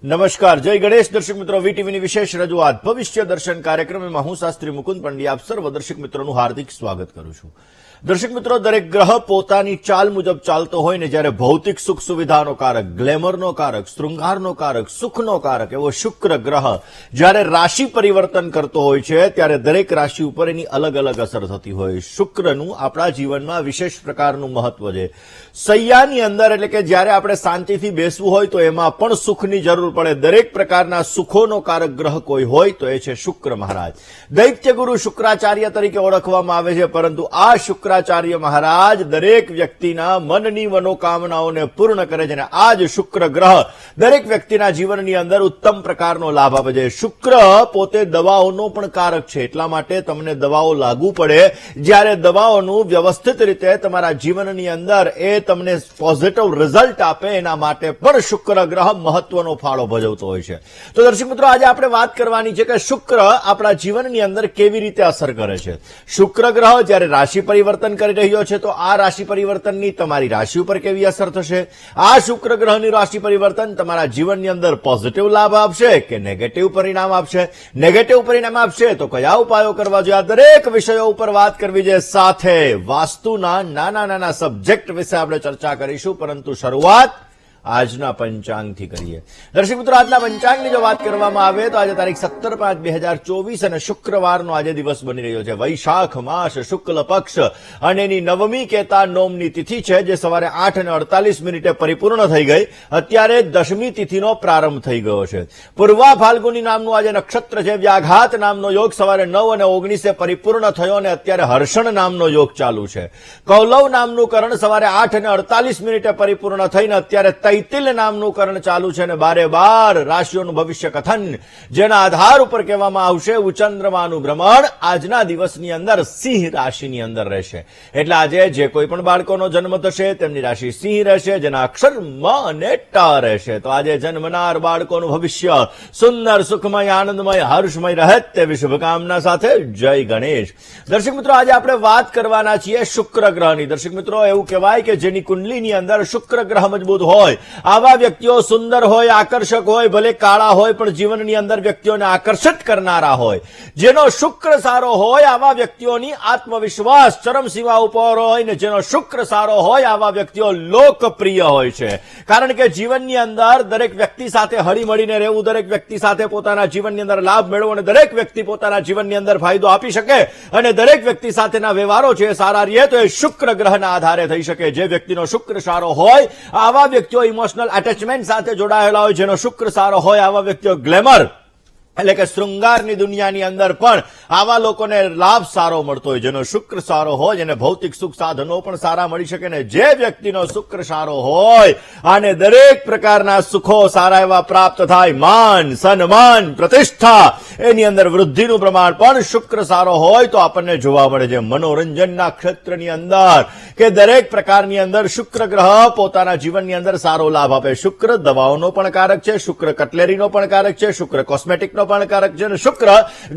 નમસ્કાર, જય ગણેશ દર્શક મિત્રો. વીટીવીની વિશેષ રજૂઆત ભવિષ્ય દર્શન કાર્યક્રમમાં હું શાસ્ત્રી મુકુંદ પંડ્યા આપ સર્વ દર્શક મિત્રોનું હાર્દિક સ્વાગત કરું છું. દર્શક મિત્રો, દરેક ગ્રહ પોતાની ચાલ મુજબ ચાલતો હોય ને જ્યારે ભૌતિક સુખ સુવિધાનો કારક, ગ્લેમરનો કારક, શૃંગારનો કારક, સુખનો કારક એવો શુક્ર ગ્રહ જ્યારે રાશિ પરિવર્તન કરતો હોય છે ત્યારે દરેક રાશિ ઉપર એની અલગ અલગ અસર થતી હોય. શુક્રનું આપણા જીવનમાં વિશેષ પ્રકારનું મહત્વ છે. સૈયાની અંદર એટલે કે જ્યારે આપણે શાંતિથી બેસવું હોય તો એમાં પણ સુખની જરૂર પડે. દરેક પ્રકારના સુખોનો કારક ગ્રહ કોઈ હોય તો એ છે શુક્ર મહારાજ. દૈત્ય ગુરુ શુક્રાચાર્ય તરીકે ઓળખવામાં આવે છે, પરંતુ આ શુક્રાચાર્ય મહારાજ દરેક વ્યક્તિના મનની મનોકામનાઓને પૂર્ણ કરે છે અને આ જ શુક્ર ગ્રહ દરેક વ્યક્તિના જીવનની અંદર ઉત્તમ પ્રકારનો લાભ આપે છે. શુક્ર પોતે દવાઓનો પણ કારક છે, એટલા માટે તમને દવાઓ લાગુ પડે જ્યારે દવાઓનું વ્યવસ્થિત રીતે તમારા જીવનની અંદર એ તમને પોઝિટિવ રિઝલ્ટ આપે એના માટે પણ શુક્ર ગ્રહ મહત્વનો ફાળો ભજવતો હોય છે. તો દર્શક મિત્રો, આજે આપણે વાત કરવાની છે કે શુક્ર આપણા જીવનની અંદર કેવી રીતે અસર કરે છે. શુક્ર ગ્રહ જ્યારે રાશિ પરિવર્તન કરી રહ્યો છે તો આ રાશિ પરિવર્તનની તમારી રાશિ ઉપર કેવી અસર થશે. આ શુક્ર ગ્રહની રાશિ પરિવર્તન તમારા જીવનની અંદર પોઝિટિવ લાભ આપશે કે નેગેટિવ પરિણામ આપશે. નેગેટિવ પરિણામ આપશે તો કયા ઉપાયો કરવા જોઈએ, આ દરેક વિષયો ઉપર વાત કરવી છે. સાથે વાસ્તુના નાના નાના સબ્જેક્ટ વિશે આપણે ચર્ચા કરીશું, પરંતુ શરૂઆત આજના પંચાંગથી કરીએ. દર્શક મિત્રો, આજના પંચાંગની જો વાત કરવામાં આવે તો આજે તારીખ 17/5/2024 અને શુક્રવારનો આજે દિવસ બની રહ્યો છે. વૈશાખ માસ શુક્લ પક્ષ અને એની નવમી કેતા નોમની તિથિ છે, જે સવારે 8:48 પરિપૂર્ણ થઈ ગઈ. અત્યારે દશમી તિથિનો પ્રારંભ થઈ ગયો છે. પૂર્વા ફાલ્ગુની નામનું આજે નક્ષત્ર છે. વ્યાઘાત નામનો યોગ સવારે 9:19 પરિપૂર્ણ થયો અને અત્યારે હર્ષણ નામનો યોગ ચાલુ છે. કૌલવ નામનું કરણ સવારે 8:48 પરિપૂર્ણ થઈને અત્યારે તૈતિલ નામનું કરણ ચાલુ છે અને 12 રાશિઓનું ભવિષ્ય કથન જેના આધાર ઉપર કહેવામાં આવશે ચંદ્રમાનું ભ્રમણ આજના દિવસની અંદર સિંહ રાશિની અંદર રહેશે. એટલે આજે જે કોઈ પણ બાળકોનો જન્મ થશે તેમની રાશિ સિંહ રહેશે, જેના અક્ષર મ અને ટ રહેશે. તો આજે જન્મનાર બાળકોનું ભવિષ્ય સુંદર, સુખમય, આનંદમય, હર્ષમય રહે તેવી શુભકામના સાથે જય ગણેશ. દર્શક મિત્રો, આજે આપણે વાત કરવાના છીએ શુક્ર ગ્રહની. દર્શક મિત્રો, એવું કહેવાય કે જેની કુંડલીની અંદર શુક્ર ગ્રહ મજબૂત હોય, આવા વ્યક્તિઓ સુંદર હોય, આકર્ષક હોય, ભલે કાળા હોય પણ જીવનની અંદર વ્યક્તિઓને આકર્ષિત કરનારા હોય. જેનો શુક્ર સારો હોય આવા વ્યક્તિઓની આત્મવિશ્વાસ ચરમસીમા ઉપર હોય ને જેનો શુક્ર સારો હોય આવા વ્યક્તિઓ લોકપ્રિય હોય છે. કારણ કે જીવનની અંદર દરેક વ્યક્તિ સાથે હળીમળીને રહેવું, દરેક વ્યક્તિ સાથે પોતાના જીવનની અંદર લાભ મેળવો અને દરેક વ્યક્તિ પોતાના જીવનની અંદર ફાયદો આપી શકે અને દરેક વ્યક્તિ સાથેના વ્યવહારો છે સારા રહે તો એ શુક્ર ગ્રહના આધારે થઈ શકે. જે વ્યક્તિનો શુક્ર સારો હોય આવા વ્યક્તિઓ ઇમોશનલ એટેચમેન્ટ સાથે જોડાયેલા હોય, જેનો શુક્ર સારો હોય આવા વ્યક્તિઓ ગ્લેમર એટલે કે શૃંગારની દુનિયાની અંદર પણ આવા લોકોને લાભ સારો મળતો હોય. જેનો શુક્ર સારો હોય એને ભૌતિક સુખ સાધનો પણ સારા મળી શકે ને જે વ્યક્તિનો શુક્ર સારો હોય અને દરેક પ્રકારના સુખો સારા એવા પ્રાપ્ત થાય, માન, સન્માન, પ્રતિષ્ઠા, એની અંદર વૃદ્ધિનું પ્રમાણ પણ શુક્ર સારો હોય તો આપણને જોવા મળે છે. મનોરંજનના ક્ષેત્રની અંદર કે દરેક પ્રકારની અંદર શુક્ર ગ્રહ પોતાના જીવનની અંદર સારો લાભ આપે. શુક્ર દવાઓનો પણ કારક છે, શુક્ર કટલેરીનો પણ કારક છે, શુક્ર કોસ્મેટિકનો પણ કારક છે અને શુક્ર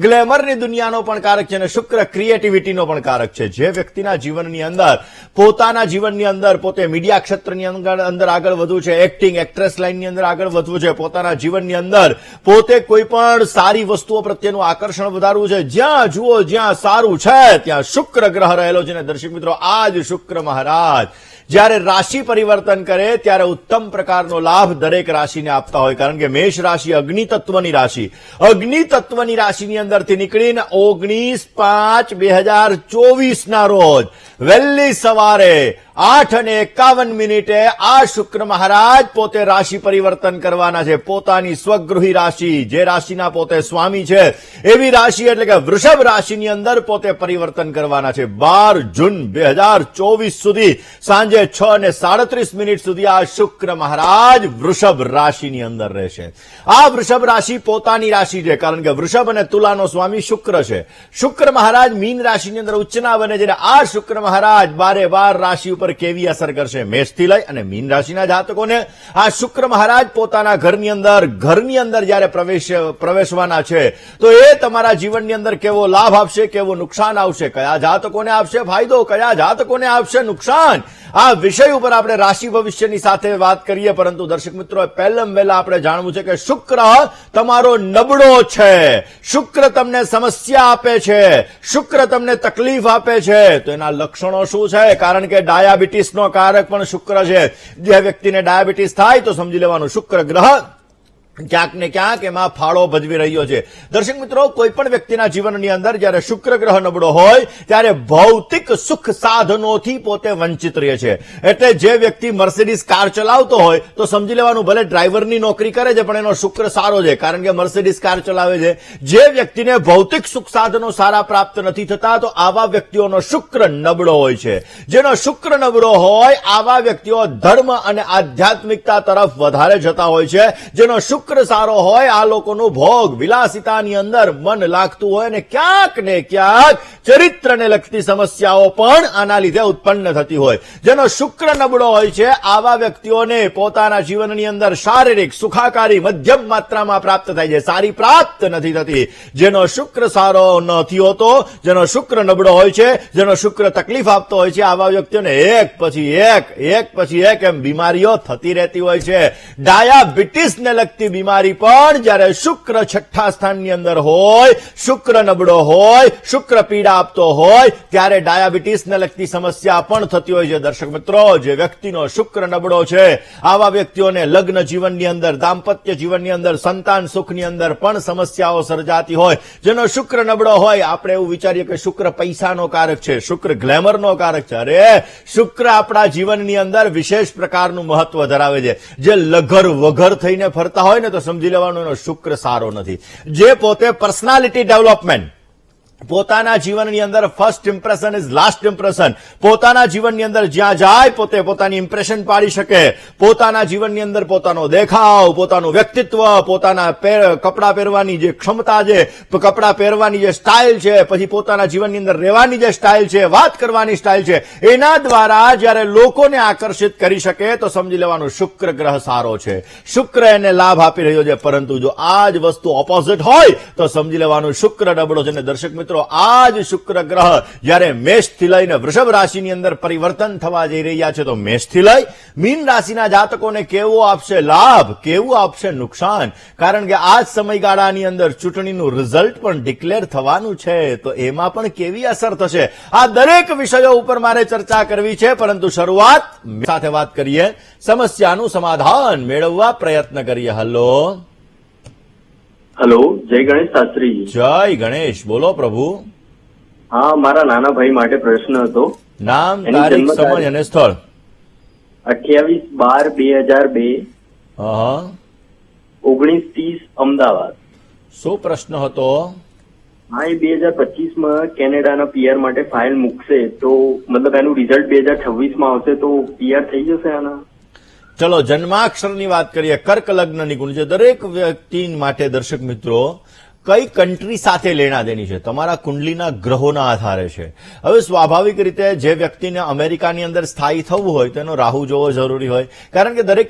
ગ્લેમરની દુનિયાનો પણ કારક છે અને શુક્ર ક્રિએટિવિટીનો પણ કારક છે. જે વ્યક્તિના જીવનની અંદર પોતાના જીવનની અંદર પોતે મીડિયા ક્ષેત્રની અંદર આગળ વધવું છે, એક્ટિંગ, એક્ટ્રેસ લાઇનની અંદર આગળ વધવું છે, પોતાના જીવનની અંદર પોતે કોઈ પણ સારી વસ્તુઓ પ્રત્યેનું આકર્ષણ વધારવું છે, જ્યાં જુઓ જ્યાં સારું છે ત્યાં શુક્ર ગ્રહ રહેલો છે. અને દર્શક મિત્રો, આ જ શુક્ર મહારાજ જ્યારે રાશિ પરિવર્તન કરે ત્યારે ઉત્તમ પ્રકારનો લાભ દરેક રાશિને આપતા હોય. કારણ કે મેષ રાશિ અગ્નિ તત્વની રાશિ, અગ્નિ તત્વની રાશિની અંદરથી નીકળીને 19/5/2024 ના રોજ વહેલી સવારે 8:51 આ શુક્ર મહારાજ પોતે રાશિ પરિવર્તન કરવાના છે. પોતાની સ્વગૃહી રાશિ, જે રાશિના પોતે સ્વામી છે એવી રાશિ એટલે કે વૃષભ રાશિની અંદર પોતે પરિવર્તન કરવાના છે. 12 જૂન 2024 સુધી સાંજે 6:37 સુધી આ શુક્ર મહારાજ વૃષભ રાશિની અંદર રહેશે. આ વૃષભ રાશિ પોતાની રાશિ છે, કારણ કે વૃષભ અને તુલાનો સ્વામી શુક્ર છે. શુક્ર મહારાજ મીન રાશિની અંદર ઉચ્ચના બને છે. આ શુક્ર મહારાજ 12 રાશિ ઉપર કેવી અસર કરશે મેષથી લઈ અને મીન રાશિના જાતકોને આ શુક્ર મહારાજ પોતાના ઘરની અંદર જ્યારે પ્રવેશવાના છે તો એ તમારા જીવનની અંદર કેવો લાભ આપશે, કેવો નુકસાન આવશે, કયા જાતકોને આપશે ફાયદો, કયા જાતકોને આપશે નુકસાન, આ આ વિષય ઉપર આપણે રાશિ ભવિષ્યની સાથે વાત કરીએ, પરંતુ દર્શક મિત્રો પહેલાં વહેલા આપણે જાણવું છે કે શુક્ર તમારો નબળો છે, શુક્ર તમને સમસ્યા આપે છે, શુક્ર તમને તકલીફ આપે છે. તો એના લક્ષણો શું છે? કારણ કે ડાયાબિટીસનો કારક પણ શુક્ર છે. જે વ્યક્તિને ડાયાબિટીસ થાય તો સમજી લેવાનું શુક્ર ગ્રહ ક્યાંક ને ક્યાંક એમાં ફાળો ભજવી રહ્યો છે. દર્શક મિત્રો, કોઈ પણ વ્યક્તિના જીવનની અંદર જયારે શુક્ર ગ્રહ નબળો હોય ત્યારે ભૌતિક સુખ સાધનોથી પોતે વંચિત રહે છે. એટલે જે વ્યક્તિ મર્સિડીઝ કાર ચલાવતો હોય તો સમજી લેવાનું ભલે ડ્રાઈવરની નોકરી કરે છે પણ એનો શુક્ર સારો છે, કારણ કે મર્સિડીઝ કાર ચલાવે છે. જે વ્યક્તિને ભૌતિક સુખ સાધનો સારા પ્રાપ્ત નથી થતા તો આવા વ્યક્તિઓનો શુક્ર નબળો હોય છે. જેનો શુક્ર નબળો હોય આવા વ્યક્તિઓ ધર્મ અને આધ્યાત્મિકતા તરફ વધારે જતા હોય છે. જેનો શુક્ર સારો હોય આ લોકોનું ભોગ વિલાસિતાની અંદર મન લાગતું હોય અને ક્યાંક ને ક્યાંક ચરિત્રને લગતી સમસ્યાઓ પણ આના લીધે ઉત્પન્ન થતી હોય. જેનો શુક્ર નબળો હોય છે આવા વ્યક્તિઓને પોતાના જીવનની અંદર શારીરિક સુખાકારી મધ્યમ માત્રામાં પ્રાપ્ત થાય છે, સારી પ્રાપ્ત નથી થતી. જેનો શુક્ર સારો નથી હોતો, જેનો શુક્ર નબળો હોય છે, જેનો શુક્ર તકલીફ આપતો હોય છે, આવા વ્યક્તિઓને એક પછી એક એમ બીમારીઓ થતી રહેતી હોય છે. ડાયાબિટીસને લગતી બીમારી પણ જ્યારે શુક્ર છઠ્ઠા સ્થાનની અંદર હોય, શુક્ર નબળો હોય, શુક્ર પીડા આપતો હોય ત્યારે ડાયાબિટીસને લગતી સમસ્યા પણ થતી હોય છે. દર્શક મિત્રો, જે વ્યક્તિનો શુક્ર નબળો છે આવા વ્યક્તિઓને લગ્ન જીવનની અંદર, દાંપત્ય જીવનની અંદર, સંતાન સુખની અંદર પણ સમસ્યાઓ સર્જાતી હોય. જેનો શુક્ર નબળો હોય આપણે એવું વિચારીએ કે શુક્ર પૈસાનો કારક છે, શુક્ર ગ્લેમરનો કારક છે. અરે શુક્ર આપણા જીવનની અંદર વિશેષ પ્રકારનું મહત્વ ધરાવે છે. જે લઘર વઘર થઈને ફરતા હોય ને તો સમજી લેવાનું એનો શુક્ર સારો નથી. જે પોતે પર્સનાલિટી ડેવલપમેન્ટ, પોતાના જીવનની અંદર first impression is last impression, પોતાના જીવનની અંદર જ્યાં જાય પોતે પોતાની ઇમ્પ્રેશન પાડી શકે, પોતાના જીવનની અંદર પોતાનો દેખાવ, પોતાનું વ્યક્તિત્વ, પોતાના કપડાં પહેરવાની જે ક્ષમતા છે, કપડાં પહેરવાની જે સ્ટાઇલ છે, પછી પોતાના જીવનની અંદર રહેવાની જે સ્ટાઇલ છે, વાત કરવાની સ્ટાઇલ છે, એના દ્વારા જ્યારે લોકોને આકર્ષિત કરી શકે તો સમજી લેવાનું શુક્ર ગ્રહ સારો છે, શુક્ર એને લાભ આપી રહ્યો છે. પરંતુ જો આ જ વસ્તુ ઓપોઝિટ હોય તો સમજી લેવાનું શુક્ર નબળો છે. દર્શક મિત્રો, આજ શુક્ર ગ્રહ જ્યારે મેષથી લઈને વૃષભ રાશિની અંદર પરિવર્તન થવા જઈ રહ્યા છે તો મેષથી લઈ મીન રાશિના જાતકોને કેવો આપશે લાભ, કેવું આપશે નુકસાન? કારણ કે આ જ સમયગાળાની અંદર ચૂંટણીનું રિઝલ્ટ પણ ડિક્લેર થવાનું છે, તો એમાં પણ કેવી અસર થશે? આ દરેક વિષયો ઉપર મારે ચર્ચા કરવી છે, પરંતુ શરૂઆત સાથે વાત કરીએ, સમસ્યાનું સમાધાન મેળવવા પ્રયત્ન કરીએ. હેલો, જય ગણેશ શાસ્ત્રી. જય ગણેશ, બોલો પ્રભુ. હા, મારા નાના ભાઈ માટે પ્રશ્ન હતો. નામ, તારીખ, સમય અને સ્થળ. 28/12/2002, 19:30 અમદાવાદ. શું પ્રશ્ન હતો? હા, એ 2025માં કેનેડાના પીઆર માટે ફાઇલ મૂકશે તો મતલબ એનું રિઝલ્ટ 2026માં આવશે તો પીઆર થઈ જશે આના? ચલો, જન્માક્ષરની વાત કરીએ. કર્ક લગ્નની કુંડલી છે. દરેક વ્યક્તિ માટે દર્શક મિત્રો કઈ કન્ટ્રી સાથે લેણા દેની છે તમારા કુંડલીના ગ્રહોના આધારે છે. હવે સ્વાભાવિક રીતે જે વ્યક્તિને અમેરિકાની અંદર સ્થાયી થવું હોય તેનો રાહુ જોવો જરૂરી હોય, કારણ કે દરેક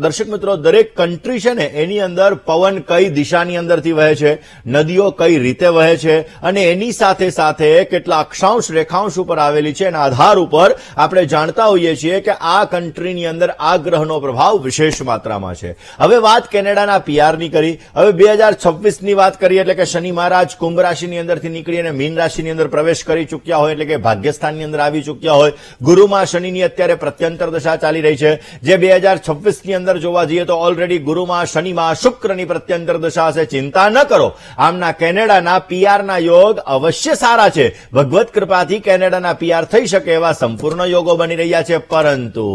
દર્શક મિત્રો દરેક કન્ટ્રી છે ને એની અંદર પવન કઈ દિશાની અંદરથી વહે છે, નદીઓ કઈ રીતે વહે છે અને એની સાથે સાથે કેટલા અક્ષાંશ રેખાંશ ઉપર આવેલી છે એના આધાર ઉપર આપણે જાણતા હોઈએ છીએ કે આ કન્ટ્રીની અંદર આ ગ્રહનો પ્રભાવ વિશેષ માત્રામાં છે. હવે વાત કેનેડાના પીઆરની કરી. હવે 2026ની વાત કરી એટલે કે શનિ મહારાજ કુંભ રાશિની અંદરથી નીકળી અને મીન રાશિની અંદર પ્રવેશ કરી ચૂક્યા હોય, એટલે કે ભાગ્યસ્થાનની અંદર આવી ચૂક્યા હોય. ગુરુમાં શનિની અત્યારે પ્રત્યંતર દશા ચાલી રહી છે, જે 2026ની અંદર જોવા જઈએ તો ઓલરેડી ગુરુમાં શનિમાં શુક્રની પ્રત્યંતર દશા હશે. ચિંતા ન કરો, આમના કેનેડાના પીઆરના યોગ અવશ્ય સારા છે. ભગવત કૃપાથી કેનેડાના પીઆર થઈ શકે એવા સંપૂર્ણ યોગો બની રહ્યા છે. પરંતુ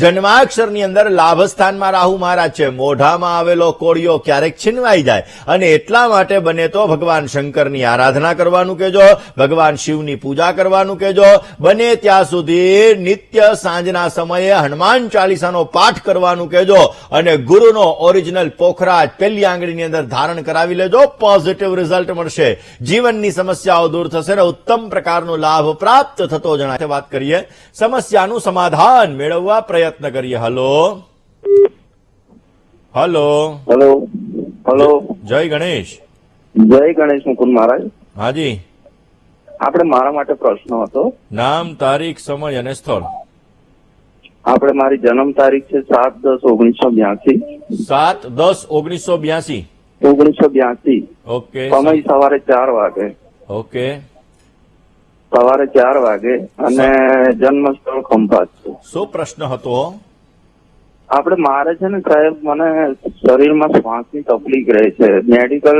જન્માક્ષરની અંદર લાભસ્થાનમાં રાહુ મહારાજ છે. મોઢામાં આવેલો કોળિયો ક્યારેક છીનવાઈ જાય અને એટલા માટે બને તો ભગવાન શંકરની આરાધના કરવાનું કહેજો, ભગવાન શિવની પૂજા કરવાનું કહેજો. બને ત્યાં સુધી નિત્ય સાંજના સમયે હનુમાન ચાલીસાનો પાઠ કરવાનું કહેજો અને ગુરુનો ઓરિજિનલ પોખરાજ પહેલી આંગળીની અંદર ધારણ કરાવી લેજો. પોઝિટિવ રિઝલ્ટ મળશે, જીવનની સમસ્યાઓ દૂર થશે અને ઉત્તમ પ્રકારનો લાભ પ્રાપ્ત થતો જણાય. વાત કરીએ, સમસ્યાનું સમાધાન મેળવવા પ્રયત્ન કરીએ. હલો, જય ગણેશ. જય ગણેશ મુકુંદ મહારાજ. હાજી, આપણે મારા માટે પ્રશ્ન હતો. નામ, તારીખ, સમય અને સ્થળ. આપણે મારી જન્મ તારીખ છે 7/10/1982. 7/10/1982. 1982. ઓકે. સમય સવારે 4 વાગે. ઓકે. સવારે 4 વાગે અને જન્મ સ્થળ ખંભાત છે. શું પ્રશ્ન હતો? આપણે મારે છે ને સાહેબ, મને શરીરમાં શ્વાસની તકલીફ રહે છે. મેડિકલ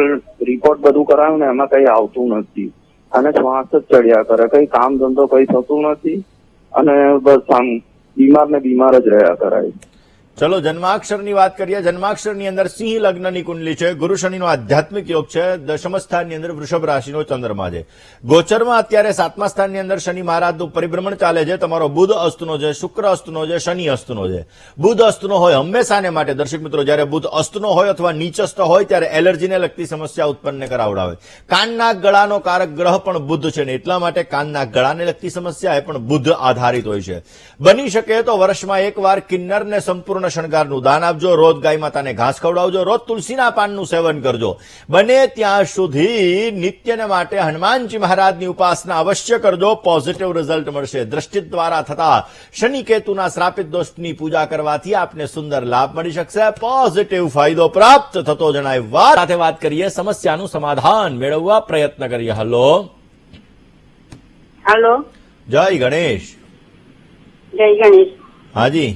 રિપોર્ટ બધું કરાવ્યું ને એમાં કઈ આવતું નથી અને શ્વાસ જ ચડ્યા કરે. કઈ કામ ધંધો કઈ થતું નથી અને બસ આમ બીમાર ને બીમાર જ રહ્યા કરાય. ચલો જન્માક્ષરની વાત કરીએ. જન્માક્ષરની અંદર સિંહ લગ્નની કુંડલી છે. ગુરુ શનિનો આધ્યાત્મિક યોગ છે. દશમ સ્થાનની અંદર વૃષભ રાશિનો ચંદ્રમા છે. ગોચરમાં અત્યારે 7મા સ્થાનની અંદર શનિ મહારાજનું પરિભ્રમણ ચાલે છે. તમારો બુધ અસ્તનો છે, શુક્ર અસ્તનો છે, શનિ અસ્તનો છે. બુધ અસ્તનો હોય હંમેશાને માટે દર્શક મિત્રો, જયારે બુધ અસ્તનો હોય અથવા નીચસ્થ હોય ત્યારે એલર્જીને લગતી સમસ્યા ઉત્પન્ન કરાવડાવે. કાનના ગળાનો કારક ગ્રહ પણ બુધ છે ને એટલા માટે કાનના ગળાને લગતી સમસ્યા એ પણ બુધ આધારિત હોય છે. બની શકે તો વર્ષમાં એકવાર કિન્નરને સંપૂર્ણ શણગારનું દાન આપજો. રોજ ગાય માતાને ઘાસ ખવડાવજો. રોજ તુલસીના પાનનું સેવન કરજો. બને ત્યાં સુધી નિત્યને માટે હનુમાનજી મહારાજની ઉપાસના અવશ્ય કરજો. પોઝિટિવ રિઝલ્ટ મળશે. દ્રષ્ટિ દ્વારા થતા શનિ કેતુના શ્રાપિત દોષની પૂજા કરવાથી આપને સુંદર લાભ મળી શકશે. પોઝિટિવ ફાયદો પ્રાપ્ત થતો જણાય. સાથે વાત કરીએ, સમસ્યાનું સમાધાન મેળવવા પ્રયત્ન કરીએ. હલો હેલો, જય ગણેશ. જય ગણેશ. હાજી.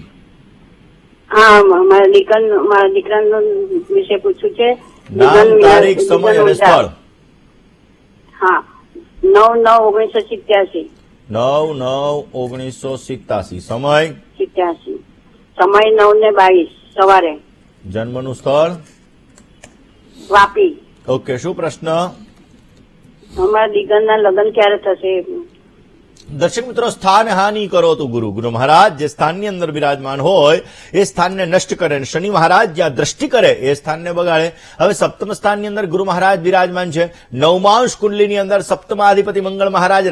હા, મારા દીકરાનો વિશે પૂછવું છે. નામ, તારીખ, સમય અને સ્થળ. હા, 9/9/1987. 9/9/1987. સમય? 87. સમય 9:22 સવારે. જન્મનું સ્થળ? વાપી. ઓકે. શું પ્રશ્ન? અમારા દીકરાના લગ્ન ક્યારે થશે? દર્શક મિત્રો, સ્થાન હાનિ કરો તો ગુરુ મહારાજ જે સ્થાનની અંદર બિરાજમાન હોય એ સ્થાનને નષ્ટ કરે. શનિ મહારાજ જ્યાં દ્રષ્ટિ કરે એ સ્થાનને બગાડે. હવે સપ્તમ સ્થાનની અંદર ગુરુ મહારાજ બિરાજમાન છે. નવમાંશ કુંડલીની અંદર સપ્તમાધિપતિ મંગળ મહારાજ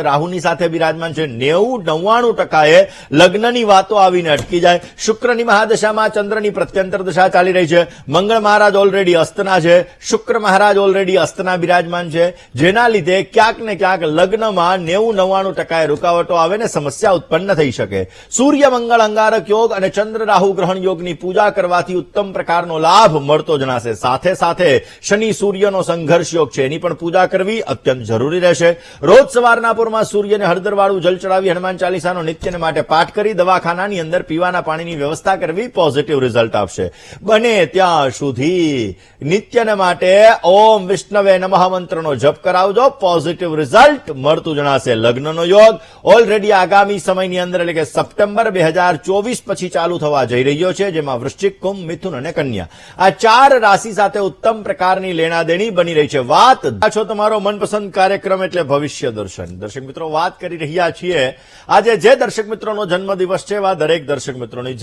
રાહુની સાથે બિરાજમાન છે. 90-99% લગ્નની વાતો આવીને અટકી જાય. શુક્રની મહાદશામાં ચંદ્રની પ્રત્યંતર દશા ચાલી રહી છે. મંગળ મહારાજ ઓલરેડી અસ્તના છે. શુક્ર મહારાજ ઓલરેડી અસ્તના બિરાજમાન છે, જેના લીધે ક્યાંક ને ક્યાંક લગ્નમાં 90-99% રૂકાવટો આવે ને સમસ્યા ઉત્પન્ન થઈ શકે. સૂર્ય મંગળ અંગારક યોગ અને ચંદ્ર રાહુ ગ્રહણ યોગની પૂજા કરવાથી ઉત્તમ પ્રકારનો લાભ મળતો જણાશે. સાથે સાથે શનિ સૂર્યનો સંઘર્ષ યોગ છે, એની પણ પૂજા કરવી અત્યંત જરૂરી રહેશે. રોજ સવારના પૂરમાં સૂર્યને હળદરવાળું જલ ચડાવી હનુમાન ચાલીસાનો નિત્યને માટે પાઠ કરી દવાખાનાની અંદર પીવાના પાણીની વ્યવસ્થા કરવી પોઝિટિવ રિઝલ્ટ આપશે. બને ત્યાં સુધી નિત્યને માટે ઓમ વિષ્ણવે નમઃ મંત્રનો જપ કરાવજો. પોઝિટિવ રિઝલ્ટ મળતું જણાશે. લગ્નનો યોગ ઓલરેડી આગામી સમયની અંદર એટલે કે સપ્ટેમ્બર 2024 પછી ચાલુ થવા જઈ રહ્યો છે, જેમાં વૃશ્ચિક, કુંભ, મિથુન અને કન્યા આ 4 રાશિ સાથે ઉત્તમ પ્રકારની લેણાદેણી બની રહી છે. વાત છો તમારો મનપસંદ કાર્યક્રમ એટલે ભવિષ્ય દર્શન. દર્શક મિત્રો, વાત કરી રહ્યા છીએ આજે જે દર્શક મિત્રોનો જન્મદિવસ છે એવા દરેક દર્શક મિત્રોની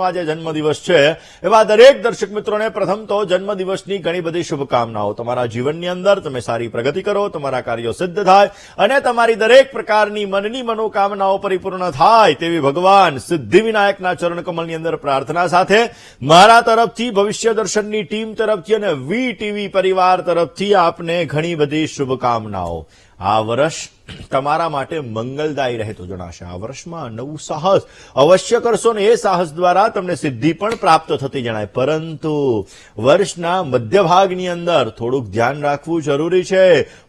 આજે જન્મદિવસ છે એવા દરેક દર્શક મિત્રોને પ્રથમ તો જન્મદિવસની ઘણી બધી શુભકામનાઓ. તમારા જીવનની અંદર તમે સારી પ્રગતિ કરો, તમારા કાર્યો સિદ્ધ થાય અને તમારી દરેક પ્રકારની મનની મનોકામનાઓ પરિપૂર્ણ થાય તેવી ભગવાન સિદ્ધિવિનાયકના ચરણ કમલની અંદર પ્રાર્થના સાથે મારા તરફથી, ભવિષ્ય દર્શનની ટીમ તરફથી અને વી ટીવી પરિવાર તરફથી આપને ઘણી બધી શુભકામનાઓ. આ વર્ષ તમારા માટે મંગલદાયી રહેતો જણાશે. આ વર્ષમાં નવું સાહસ અવશ્ય કરશો ને એ સાહસ દ્વારા તમને સિદ્ધિ પણ પ્રાપ્ત થતી જણાય. પરંતુ વર્ષના મધ્ય ભાગની અંદર થોડુંક ધ્યાન રાખવું જરૂરી છે.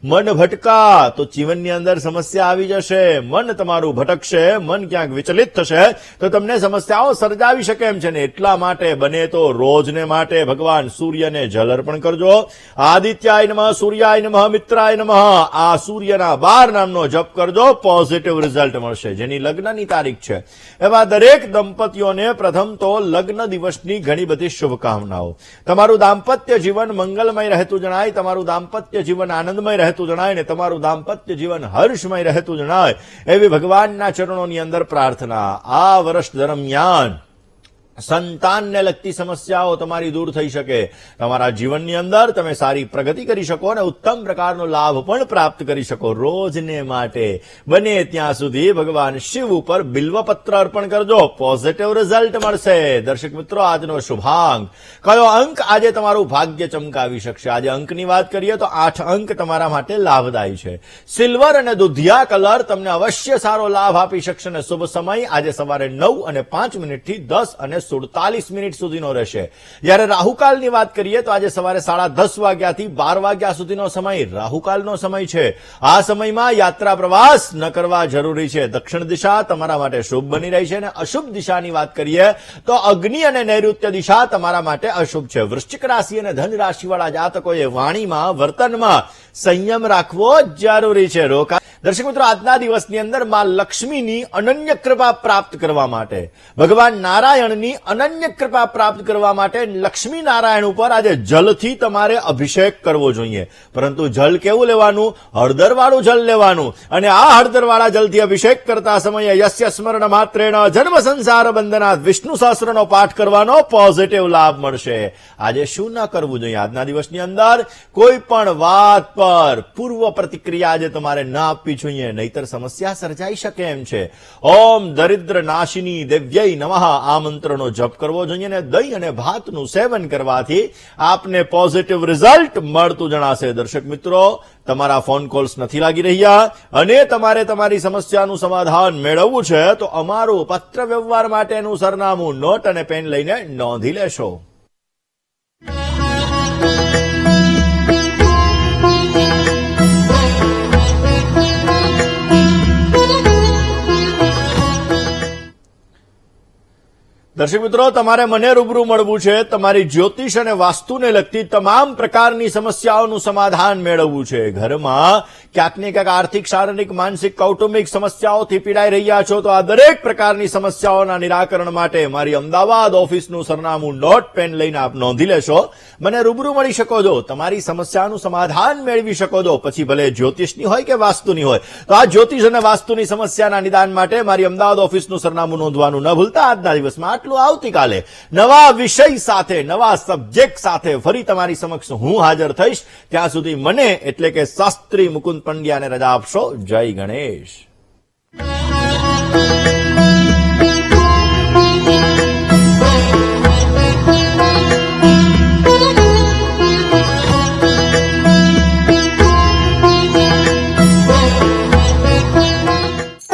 મન ભટકા તો જીવનની અંદર સમસ્યા આવી જશે. મન તમારું ભટકશે, મન ક્યાંક વિચલિત થશે તો તમને સમસ્યાઓ સર્જાવી શકે એમ છે ને એટલા માટે બને તો રોજને માટે ભગવાન સૂર્યને જલ અર્પણ કરજો. આદિત્યાય નમઃ, સૂર્યાય નમઃ, મિત્રાય નમઃ આ સૂર્યના 12 નામનો જપ કરજો. પોઝિટિવ રિઝલ્ટ મળશે. જેની લગ્નની તારીખ છે એવા દરેક દંપતીઓને પ્રથમ તો લગ્ન દિવસની ઘણી બધી શુભકામનાઓ. તમારું દાંપત્ય જીવન મંગલમય રહેતું જણાય, તમારું દાંપત્ય જીવન આનંદમય રહેતું જણાય ને તમારું દાંપત્ય જીવન હર્ષમય રહેતું જણાય એવી ભગવાનના ચરણોની અંદર પ્રાર્થના. આ વર્ષ દરમિયાન સંતાનને લગતી સમસ્યાઓ તમારી દૂર થઈ શકે, તમારા જીવનની અંદર તમે સારી પ્રગતિ કરી શકો અને ઉત્તમ પ્રકારનો લાભ પણ પ્રાપ્ત કરી શકો. રોજને માટે બને ત્યાં સુધી ભગવાન શિવ ઉપર બિલ્વપત્ર અર્પણ કરજો, પોઝિટિવ રિઝલ્ટ મળશે. દર્શક મિત્રો, આજનો શુભાંક કયો અંક આજે તમારું ભાગ્ય ચમકાવી શકશે? આજે અંકની વાત કરીએ તો 8 અંક તમારા માટે લાભદાયી છે. સિલ્વર અને દુધિયા કલર તમને અવશ્ય સારો લાભ આપી શકશે અને શુભ સમય આજે સવારે 9:05 થી 10:47 સુધીનો રહેશે. જ્યારે રાહુકાલની વાત કરીએ તો આજે સવારે 10:30 વાગ્યાથી 12 વાગ્યા સુધીનો સમય રાહુકાલનો સમય છે. આ સમયમાં યાત્રા પ્રવાસ ન કરવા જરૂરી છે. દક્ષિણ દિશા તમારા માટે શુભ બની રહી છે અને અશુભ દિશાની વાત કરીએ તો અગ્નિ અને નૈઋત્ય દિશા તમારા માટે અશુભ છે. વૃશ્ચિક રાશિ અને ધન રાશિવાળા જાતકોએ વાણીમાં, વર્તનમાં સંયમ રાખવો જરૂરી છે. દર્શક મિત્રો, આજના દિવસની અંદર માં લક્ષ્મીની અનન્ય કૃપા પ્રાપ્ત કરવા માટે, ભગવાન નારાયણની અનન્ય કૃપા પ્રાપ્ત કરવા માટે લક્ષ્મી નારાયણ ઉપર આજે જલથી તમારે અભિષેક કરવો જોઈએ. પરંતુ જલ કેવું લેવાનું? હળદરવાળું જલ લેવાનું. અને આ હળદરવાળા જલથી અભિષેક કરતા સમયે યસ્ય સ્મરણ માત્રેણ જન્મ સંસાર બંધનાથ વિષ્ણુ સહસ્રનો પાઠ કરવાનો પોઝિટિવ લાભ મળશે. આજે શું ન કરવું જોઈએ? આજના દિવસની અંદર કોઈ પણ વાત પર પૂર્વ પ્રતિક્રિયા આજે તમારે ન આપવી જોઈએ, નહીતર સમસ્યા સર્જાઈ શકે એમ છે. ઓમ દરિદ્ર નાશિની દેવ્યય નમઃ આ મંત્રનો જપ કરવો જોઈએ અને દહીં અને ભાતનું સેવન કરવાથી આપને પોઝિટિવ રિઝલ્ટ મળતું જણાશે. દર્શક મિત્રો, તમારા ફોન કોલ્સ નથી લાગી રહ્યા અને તમારે તમારી સમસ્યાનું સમાધાન મેળવવું છે તો અમારું પત્ર વ્યવહાર માટેનું સરનામું નોટ અને પેન લઈને નોંધી લેશો. દર્શક મિત્રો, તમારે મને રૂબરૂ મળવું છે. તમારી જ્યોતિષ અને વાસ્તુને લગતી તમામ પ્રકારની સમસ્યાઓનું સમાધાન મેળવવું છે. ઘરમાં ક્યાંક ને ક્યાંક આર્થિક, શારીરિક, માનસિક, કૌટુંબિક સમસ્યાઓથી પીડાઈ રહ્યા છો તો આ દરેક પ્રકારની સમસ્યાઓના નિરાકરણ માટે મારી અમદાવાદ ઓફિસનું સરનામું નોટ પેન લઈને આપ નોંધી લેશો. મને રૂબરૂ મળી શકો છો, તમારી સમસ્યાનું સમાધાન મેળવી શકો છો. પછી ભલે જ્યોતિષની હોય કે વાસ્તુની હોય, તો આ જ્યોતિષ અને વાસ્તુની સમસ્યાના નિદાન માટે મારી અમદાવાદ ઓફિસનું સરનામું નોંધવાનું ન ભૂલતા. આજના દિવસમાં આવતીકાલે નવા વિષય સાથે, નવા સબ્જેક્ટ સાથે ફરી તમારી સમક્ષ હું હાજર થઈશ. ત્યાં સુધી મને એટલે કે શાસ્ત્રી મુકુંદ પંડ્યાને રજા આપશો. જય ગણેશ.